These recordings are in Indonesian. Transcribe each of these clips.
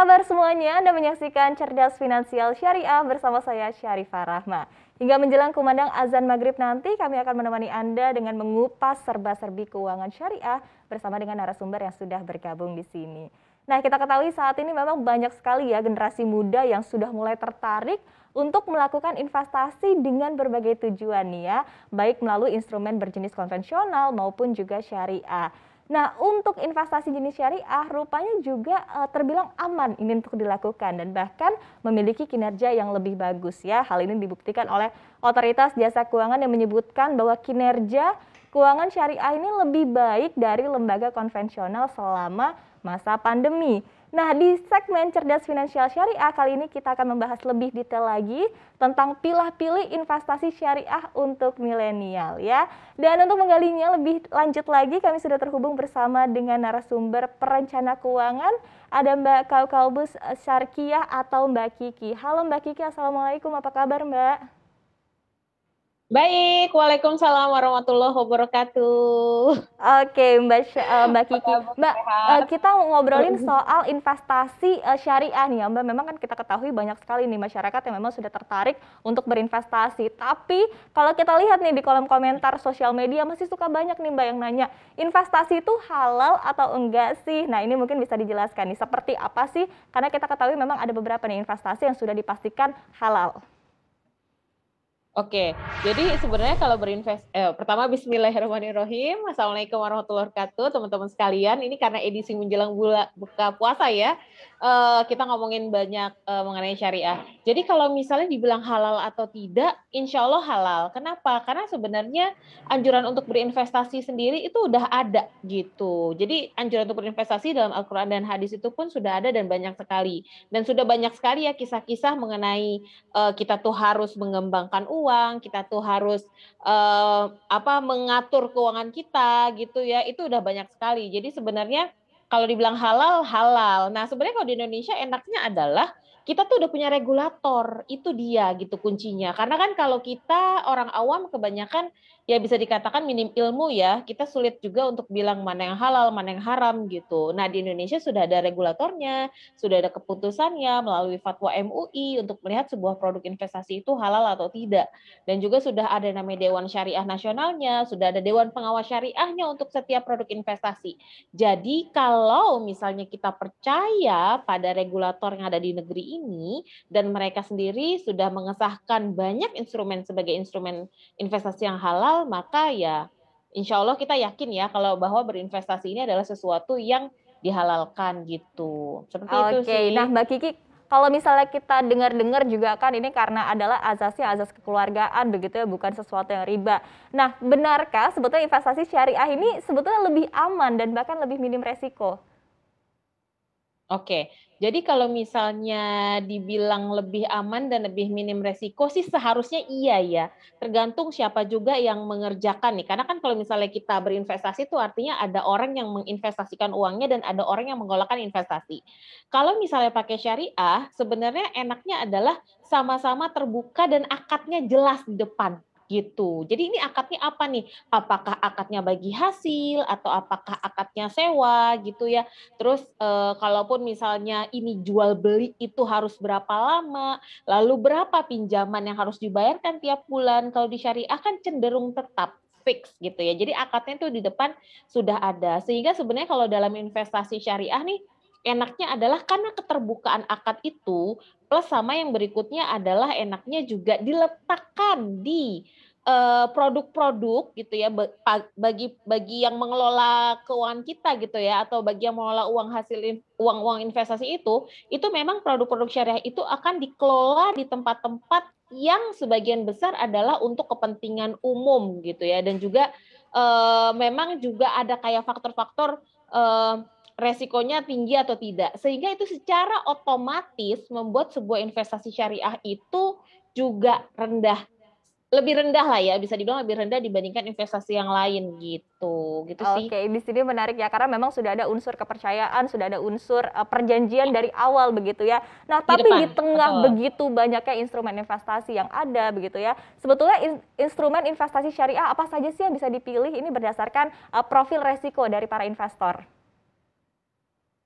kabar semuanya? Anda menyaksikan Cerdas Finansial Syariah bersama saya Syarifah Rahma. Hingga menjelang kumandang azan maghrib nanti, kami akan menemani Anda dengan mengupas serba-serbi keuangan syariah bersama dengan narasumber yang sudah bergabung di sini. Nah, kita ketahui saat ini memang banyak sekali ya generasi muda yang sudah mulai tertarik untuk melakukan investasi dengan berbagai tujuan nih ya, baik melalui instrumen berjenis konvensional maupun juga syariah. Nah, untuk investasi jenis syariah rupanya juga terbilang aman ini untuk dilakukan dan bahkan memiliki kinerja yang lebih bagus ya. Hal ini dibuktikan oleh Otoritas Jasa Keuangan yang menyebutkan bahwa kinerja keuangan syariah ini lebih baik dari lembaga konvensional selama masa pandemi. Nah, di segmen Cerdas Finansial Syariah kali ini kita akan membahas lebih detail lagi tentang pilih-pilih investasi syariah untuk milenial ya. Dan untuk menggalinya lebih lanjut lagi kami sudah terhubung bersama dengan narasumber perencana keuangan, ada Mbak Kaukaubus Syarkiah atau Mbak Kiki. Halo Mbak Kiki, Assalamualaikum, apa kabar Mbak? Baik, Waalaikumsalam warahmatullahi wabarakatuh. Oke, Mbak Apa Kiki. kabar, Mbak, sehat? kita ngobrolin soal investasi syariah nih ya, Mbak. Memang kan kita ketahui banyak sekali nih masyarakat yang memang sudah tertarik untuk berinvestasi. Tapi kalau kita lihat nih di kolom komentar sosial media masih suka banyak nih Mbak yang nanya, investasi itu halal atau enggak sih? Nah, ini mungkin bisa dijelaskan nih, seperti apa sih? Karena kita ketahui memang ada beberapa nih investasi yang sudah dipastikan halal. Oke, jadi sebenarnya kalau pertama Bismillahirrahmanirrahim. Assalamualaikum warahmatullahi wabarakatuh, teman-teman sekalian. Ini karena edisi menjelang buka puasa ya, kita ngomongin banyak mengenai syariah. Jadi kalau misalnya dibilang halal atau tidak, insya Allah halal. Kenapa? Karena sebenarnya anjuran untuk berinvestasi sendiri itu udah ada gitu. Jadi anjuran untuk berinvestasi dalam Al-Quran dan hadis itu pun sudah ada dan banyak sekali. Dan sudah banyak sekali ya kisah-kisah mengenai kita tuh harus mengembangkan uang, kita tuh harus mengatur keuangan kita gitu ya. Itu udah banyak sekali. Jadi sebenarnya kalau dibilang halal, halal. Nah, sebenarnya kalau di Indonesia enaknya adalah kita tuh udah punya regulator. Itu dia gitu kuncinya. Karena kan kalau kita orang awam kebanyakan ya bisa dikatakan minim ilmu ya, kita sulit juga untuk bilang mana yang halal, mana yang haram gitu. Nah, di Indonesia sudah ada regulatornya, sudah ada keputusannya melalui fatwa MUI untuk melihat sebuah produk investasi itu halal atau tidak. Dan juga sudah ada namanya Dewan Syariah Nasionalnya, sudah ada Dewan Pengawas Syariahnya untuk setiap produk investasi. Jadi kalau misalnya kita percaya pada regulator yang ada di negeri ini dan mereka sendiri sudah mengesahkan banyak instrumen sebagai instrumen investasi yang halal, maka ya insya Allah kita yakin ya kalau bahwa berinvestasi ini adalah sesuatu yang dihalalkan gitu. Seperti itu Oke, sih. nah Mbak Kiki, kalau misalnya kita dengar-dengar juga kan ini karena adalah azasnya azas kekeluargaan begitu ya, bukan sesuatu yang riba. Nah, benarkah sebetulnya investasi syariah ini sebetulnya lebih aman dan bahkan lebih minim resiko? Oke, jadi kalau misalnya dibilang lebih aman dan lebih minim resiko sih seharusnya iya ya. Tergantung siapa juga yang mengerjakan nih. Karena kan kalau misalnya kita berinvestasi itu artinya ada orang yang menginvestasikan uangnya dan ada orang yang menggolakkan investasi. Kalau misalnya pakai syariah, sebenarnya enaknya adalah sama-sama terbuka dan akadnya jelas di depan gitu. Jadi ini akadnya apa nih? Apakah akadnya bagi hasil atau apakah akadnya sewa gitu ya? Terus kalaupun misalnya ini jual beli itu harus berapa lama, lalu berapa pinjaman yang harus dibayarkan tiap bulan. Kalau di syariah kan cenderung tetap fix gitu ya. Jadi akadnya itu di depan sudah ada. Sehingga sebenarnya kalau dalam investasi syariah nih enaknya adalah karena keterbukaan akad itu plus sama yang berikutnya adalah enaknya juga diletakkan di produk-produk gitu ya bagi yang mengelola keuangan kita gitu ya atau bagi yang mengelola uang investasi itu memang produk-produk syariah itu akan dikelola di tempat-tempat yang sebagian besar adalah untuk kepentingan umum gitu ya dan juga memang juga ada kayak faktor-faktor resikonya tinggi atau tidak sehingga itu secara otomatis membuat sebuah investasi syariah itu juga lebih rendah lah ya, bisa dibilang lebih rendah dibandingkan investasi yang lain gitu sih. Oke, di sini menarik ya karena memang sudah ada unsur kepercayaan, sudah ada unsur perjanjian dari awal begitu ya. Nah, Di tapi di depan, tengah betul. begitu banyaknya instrumen investasi yang ada begitu ya. Sebetulnya instrumen investasi syariah apa saja sih yang bisa dipilih ini berdasarkan profil resiko dari para investor?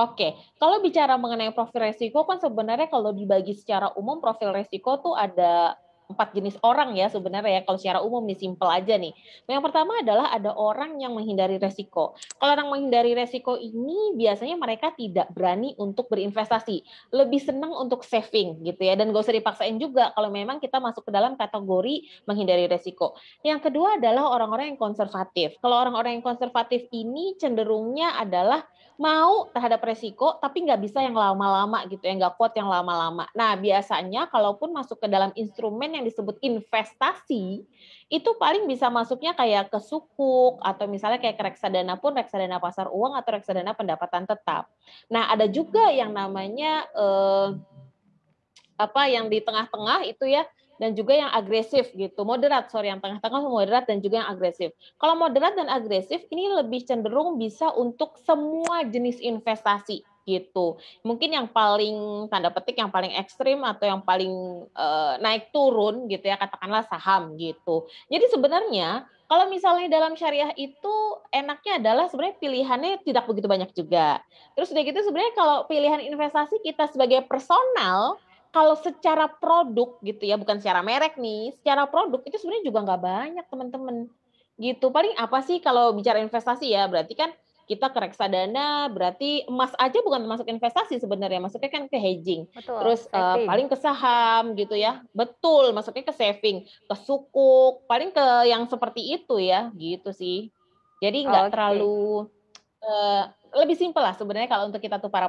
Oke, kalau bicara mengenai profil resiko kan sebenarnya kalau dibagi secara umum profil resiko tuh ada 4 jenis orang ya sebenarnya ya kalau secara umum nih simpel aja nih. Yang pertama adalah ada orang yang menghindari resiko. Kalau orang menghindari resiko ini biasanya mereka tidak berani untuk berinvestasi, lebih senang untuk saving gitu ya dan gak usah dipaksain juga kalau memang kita masuk ke dalam kategori menghindari resiko. Yang kedua adalah orang-orang yang konservatif. Kalau orang-orang yang konservatif ini cenderungnya adalah mau terhadap resiko, tapi nggak bisa yang lama-lama gitu ya, nggak kuat yang lama-lama. Nah, biasanya kalaupun masuk ke dalam instrumen yang disebut investasi, itu paling bisa masuknya kayak ke sukuk, atau misalnya kayak ke reksadana pun, reksadana pasar uang, atau reksadana pendapatan tetap. Nah, ada juga yang namanya yang di tengah-tengah itu ya, dan juga yang agresif gitu, moderat, sorry, yang tengah-tengah moderat dan juga yang agresif. Kalau moderat dan agresif ini lebih cenderung bisa untuk semua jenis investasi gitu. Mungkin yang paling tanda petik yang paling ekstrim atau yang paling naik turun gitu ya, katakanlah saham gitu. Jadi sebenarnya kalau misalnya dalam syariah itu enaknya adalah sebenarnya pilihannya tidak begitu banyak juga. Terus udah gitu sebenarnya kalau pilihan investasi kita sebagai personal kalau secara produk gitu ya, bukan secara merek nih, secara produk itu sebenarnya juga nggak banyak teman-teman. Gitu. Paling apa sih kalau bicara investasi ya, berarti kan kita ke reksadana, berarti emas aja bukan termasuk investasi sebenarnya, masuknya kan ke hedging. Betul, Terus saving. paling ke saham gitu ya, betul, masuknya ke saving, ke sukuk, paling ke yang seperti itu ya, gitu sih. Jadi nggak Oke. terlalu lebih simpel lah sebenarnya kalau untuk kita tuh para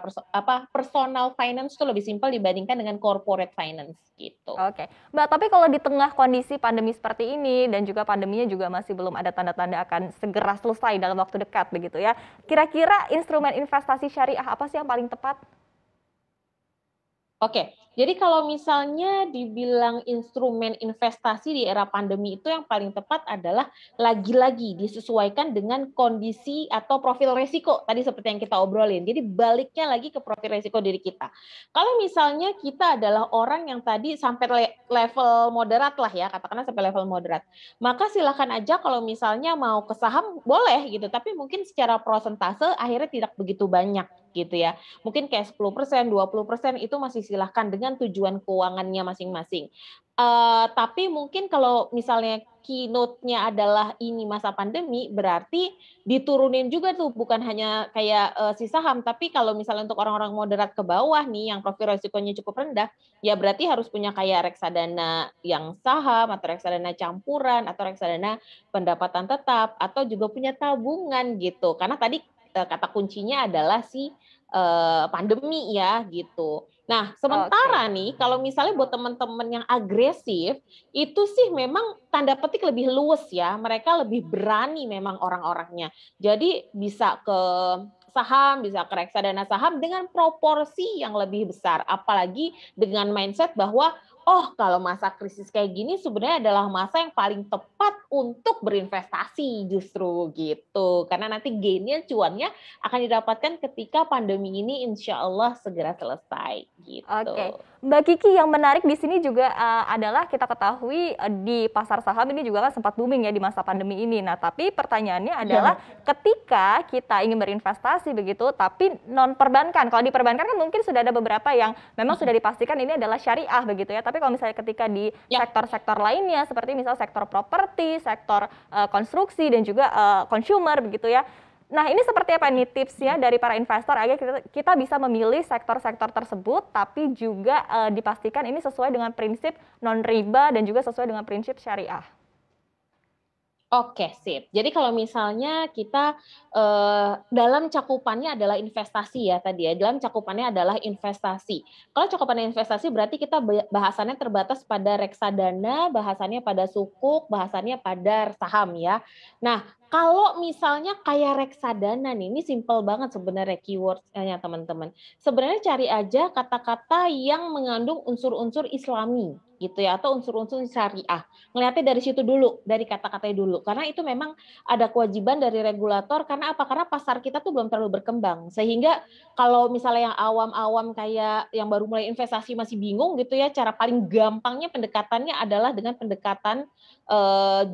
personal finance tuh lebih simpel dibandingkan dengan corporate finance gitu. Oke, Mbak, tapi kalau di tengah kondisi pandemi seperti ini dan juga pandeminya juga masih belum ada tanda-tanda akan segera selesai dalam waktu dekat begitu ya. Kira-kira instrumen investasi syariah apa sih yang paling tepat? Oke, jadi kalau misalnya dibilang instrumen investasi di era pandemi itu yang paling tepat adalah lagi-lagi disesuaikan dengan kondisi atau profil resiko tadi seperti yang kita obrolin. Jadi baliknya lagi ke profil resiko diri kita. Kalau misalnya kita adalah orang yang tadi sampai level moderat lah ya, katakanlah sampai level moderat, maka silakan aja kalau misalnya mau ke saham boleh gitu, tapi mungkin secara prosentase akhirnya tidak begitu banyak gitu ya. Mungkin kayak 10%, 20% itu masih silahkan dengan tujuan keuangannya masing-masing. Tapi mungkin kalau misalnya keynote-nya adalah ini masa pandemi, berarti diturunin juga tuh, bukan hanya kayak si saham, tapi kalau misalnya untuk orang-orang moderat ke bawah nih, yang profil resikonya cukup rendah, ya berarti harus punya kayak reksadana yang saham, atau reksadana campuran, atau reksadana pendapatan tetap, atau juga punya tabungan gitu. Karena tadi kata kuncinya adalah si pandemi ya gitu. Nah, Oke. sementara nih kalau misalnya buat teman-teman yang agresif, itu sih memang tanda petik lebih luwes ya, mereka lebih berani memang orang-orangnya. Jadi bisa ke saham, bisa ke reksadana saham dengan proporsi yang lebih besar, apalagi dengan mindset bahwa oh kalau masa krisis kayak gini sebenarnya adalah masa yang paling tepat untuk berinvestasi justru gitu. Karena nanti gainnya, cuannya akan didapatkan ketika pandemi ini insya Allah segera selesai Oke, gitu. Mbak Kiki, yang menarik di sini juga adalah kita ketahui di pasar saham ini juga kan sempat booming ya di masa pandemi ini. Nah, tapi pertanyaannya adalah Iya. ketika kita ingin berinvestasi begitu, tapi non perbankan. Kalau di perbankan kan mungkin sudah ada beberapa yang memang sudah dipastikan ini adalah syariah begitu ya. Tapi kalau misalnya ketika di Ya, sektor-sektor lainnya seperti misal sektor properti, sektor konstruksi dan juga consumer begitu ya. Nah, ini seperti apa nih tipsnya dari para investor agar kita bisa memilih sektor-sektor tersebut, tapi juga dipastikan ini sesuai dengan prinsip non-riba dan juga sesuai dengan prinsip syariah. oke, sip. Jadi kalau misalnya kita dalam cakupannya adalah investasi ya tadi ya, dalam cakupannya adalah investasi. Kalau cakupannya investasi berarti kita bahasannya terbatas pada reksadana, bahasannya pada sukuk, bahasannya pada saham ya. Nah, kalau misalnya kayak reksadana nih, ini simple banget sebenarnya keyword-nya teman-teman. Sebenarnya cari aja kata-kata yang mengandung unsur-unsur Islami. gitu ya, atau unsur-unsur syariah. Ngelihatnya dari situ dulu, dari kata-katanya dulu. Karena itu memang ada kewajiban dari regulator, karena apa? Karena pasar kita tuh belum terlalu berkembang. Sehingga kalau misalnya yang awam-awam kayak yang baru mulai investasi masih bingung gitu ya, cara paling gampangnya pendekatannya adalah dengan pendekatan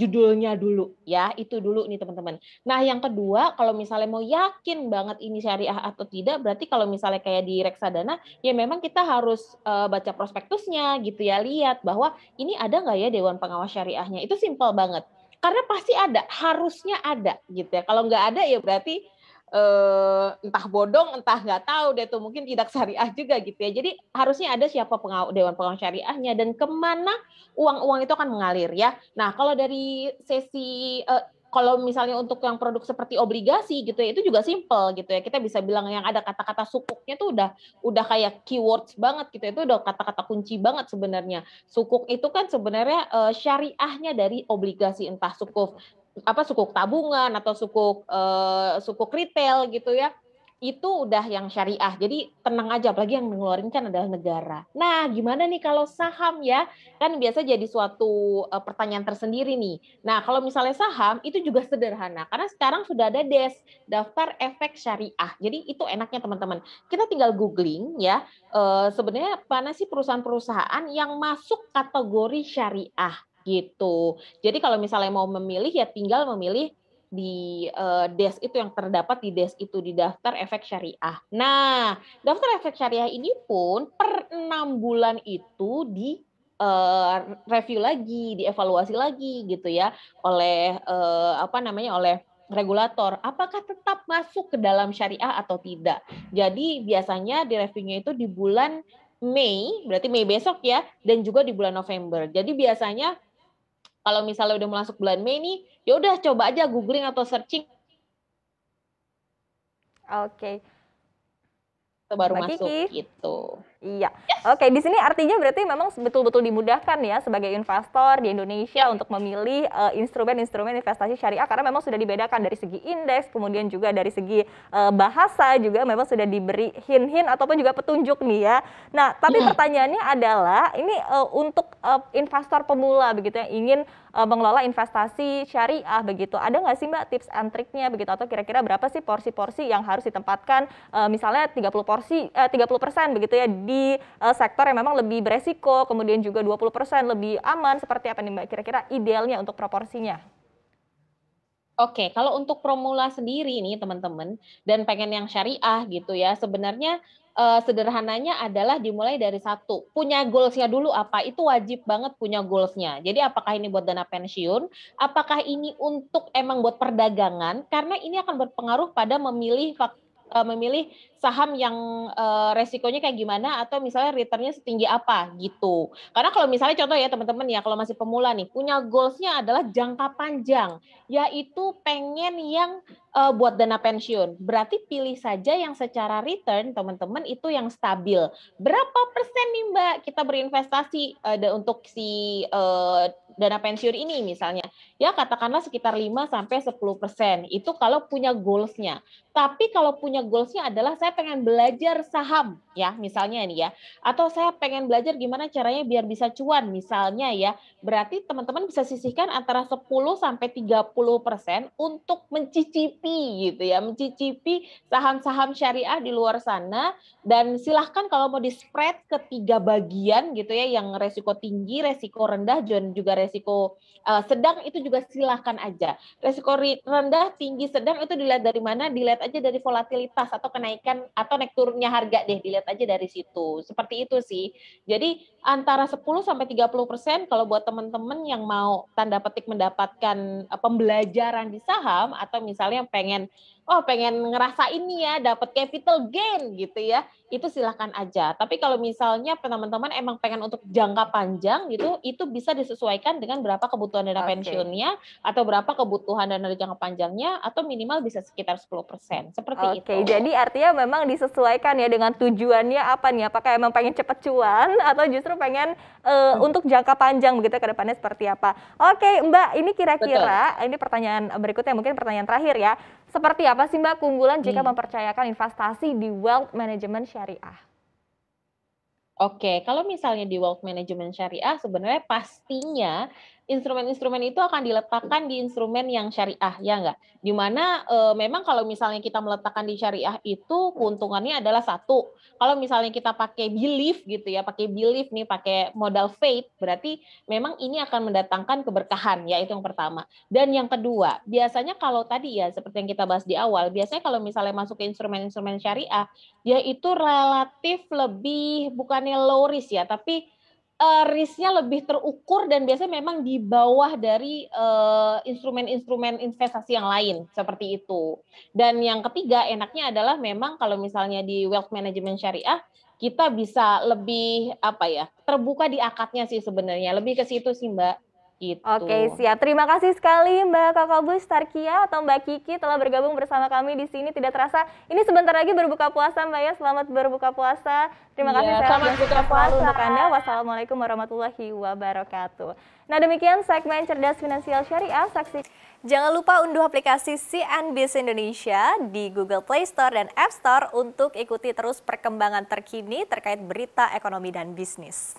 judulnya dulu ya, itu dulu nih teman-teman. Nah, yang kedua, kalau misalnya mau yakin banget ini syariah atau tidak, berarti kalau misalnya kayak di reksadana, ya memang kita harus baca prospektusnya gitu ya, lihat bahwa ini ada nggak ya Dewan Pengawas Syariahnya. Itu simpel banget. Karena pasti ada, harusnya ada gitu ya. Kalau nggak ada ya berarti entah bodong, entah nggak tahu deh tuh, mungkin tidak syariah juga gitu ya. Jadi harusnya ada siapa Dewan Pengawas Syariahnya dan kemana uang-uang itu akan mengalir ya. Nah, kalau dari sesi kalau misalnya untuk yang produk seperti obligasi gitu ya, itu juga simple gitu ya. Kita bisa bilang yang ada kata-kata sukuknya tuh udah kayak keywords banget gitu ya. Itu udah kata-kata kunci banget sebenarnya. Sukuk itu kan sebenarnya syariahnya dari obligasi, entah sukuk tabungan atau sukuk retail gitu ya. Itu udah yang syariah. Jadi tenang aja, apalagi yang mengeluarkan kan adalah negara. Nah, gimana nih kalau saham ya? Kan biasa jadi suatu pertanyaan tersendiri nih. Nah, kalau misalnya saham itu juga sederhana karena sekarang sudah ada daftar efek syariah. Jadi itu enaknya teman-teman. Kita tinggal googling ya. Sebenarnya mana sih perusahaan-perusahaan yang masuk kategori syariah gitu. Jadi kalau misalnya mau memilih ya tinggal memilih di desk itu yang terdapat di desk itu di daftar efek syariah. Nah, daftar efek syariah ini pun per 6 bulan itu di review lagi, dievaluasi lagi gitu ya oleh oleh regulator. Apakah tetap masuk ke dalam syariah atau tidak? Jadi biasanya di reviewnya itu di bulan Mei, berarti Mei besok ya, dan juga di bulan November. Jadi biasanya kalau misalnya udah masuk bulan Mei nih, ya udah coba aja googling atau searching Oke, baru Mbak masuk Kiki. gitu. Iya, Yes. oke. Di sini artinya berarti memang betul-betul dimudahkan ya sebagai investor di Indonesia Yap. untuk memilih instrumen-instrumen investasi syariah karena memang sudah dibedakan dari segi indeks, kemudian juga dari segi bahasa juga memang sudah diberi hint-hint ataupun juga petunjuk nih ya. Nah, tapi Iya. pertanyaannya adalah ini untuk investor pemula begitu yang ingin mengelola investasi syariah begitu. Ada nggak sih Mbak tips and triknya begitu atau kira-kira berapa sih porsi-porsi yang harus ditempatkan misalnya 30% begitu ya di sektor yang memang lebih beresiko, kemudian juga 20% lebih aman, seperti apa nih Mbak kira-kira idealnya untuk proporsinya? Oke, kalau untuk pemula sendiri nih teman-teman dan pengen yang syariah gitu ya, sebenarnya sederhananya adalah dimulai dari satu, punya goals-nya dulu apa, itu wajib banget punya goals-nya. Jadi apakah ini buat dana pensiun, apakah ini untuk emang buat perdagangan, karena ini akan berpengaruh pada memilih saham yang resikonya kayak gimana atau misalnya return-nya setinggi apa gitu. Karena kalau misalnya contoh ya teman-teman ya, kalau masih pemula nih, punya goals-nya adalah jangka panjang, yaitu pengen yang buat dana pensiun. Berarti pilih saja yang secara return teman-teman itu yang stabil. Berapa persen nih Mbak kita berinvestasi untuk si dana pensiun ini misalnya? Ya katakanlah sekitar 5-10%. Itu kalau punya goals-nya. Tapi kalau punya goals-nya adalah saya pengen belajar saham ya misalnya nih ya. Atau saya pengen belajar gimana caranya biar bisa cuan misalnya ya. Berarti teman-teman bisa sisihkan antara 10-30% untuk mencicipi gitu ya, mencicipi saham-saham syariah di luar sana dan silahkan kalau mau di spread ke 3 bagian gitu ya, yang resiko tinggi, resiko rendah dan juga resiko sedang itu juga silahkan aja. Resiko rendah, tinggi, sedang itu dilihat dari mana? Dilihat aja dari volatilitas atau kenaikan atau naik turunnya harga deh, dilihat aja dari situ. Seperti itu sih. Jadi antara 10-30% kalau buat teman-teman yang mau tanda petik mendapatkan pembelajaran di saham atau misalnya pengen ngerasa ini ya dapat capital gain gitu ya, itu silahkan aja. Tapi kalau misalnya teman-teman emang pengen untuk jangka panjang gitu, itu bisa disesuaikan dengan berapa kebutuhan dana Oke. pensiunnya atau berapa kebutuhan dana jangka panjangnya atau minimal bisa sekitar 10%. Seperti Oke, itu. jadi artinya memang disesuaikan ya dengan tujuannya apa nih? Apakah emang pengen cepet cuan atau justru pengen untuk jangka panjang begitu ke depannya seperti apa? Oke, Mbak, ini Betul. kira-kira ini pertanyaan berikutnya mungkin pertanyaan terakhir ya. Seperti apa sih Mbak keunggulan jika Hmm. mempercayakan investasi di wealth management syariah? Oke, kalau misalnya di wealth management syariah sebenarnya pastinya instrumen-instrumen itu akan diletakkan di instrumen yang syariah, ya nggak? Di mana memang kalau misalnya kita meletakkan di syariah itu keuntungannya adalah satu, kalau misalnya kita pakai belief gitu ya, pakai belief nih, pakai modal faith, berarti memang ini akan mendatangkan keberkahan, ya itu yang pertama. Dan yang kedua, biasanya kalau tadi ya seperti yang kita bahas di awal, biasanya kalau misalnya masuk ke instrumen-instrumen syariah, dia itu relatif lebih bukannya low risk ya, tapi risk-nya lebih terukur dan biasanya memang di bawah dari instrumen-instrumen investasi yang lain seperti itu. Dan yang ketiga enaknya adalah memang kalau misalnya di wealth management syariah kita bisa lebih apa ya, terbuka di akadnya sih sebenarnya, lebih ke situ sih Mbak, Oke, gitu. siap. Terima kasih sekali Mbak Kakobus Tarkia atau Mbak Kiki telah bergabung bersama kami di sini. Tidak terasa, ini sebentar lagi berbuka puasa Mbak ya. Selamat berbuka puasa. Terima Iya, kasih, sehat selamat dan buka sukses selalu puasa. untuk Anda. Wassalamualaikum warahmatullahi wabarakatuh. Nah, demikian segmen Cerdas Finansial Syariah. Jangan lupa unduh aplikasi CNBC Indonesia di Google Play Store dan App Store untuk ikuti terus perkembangan terkini terkait berita ekonomi dan bisnis.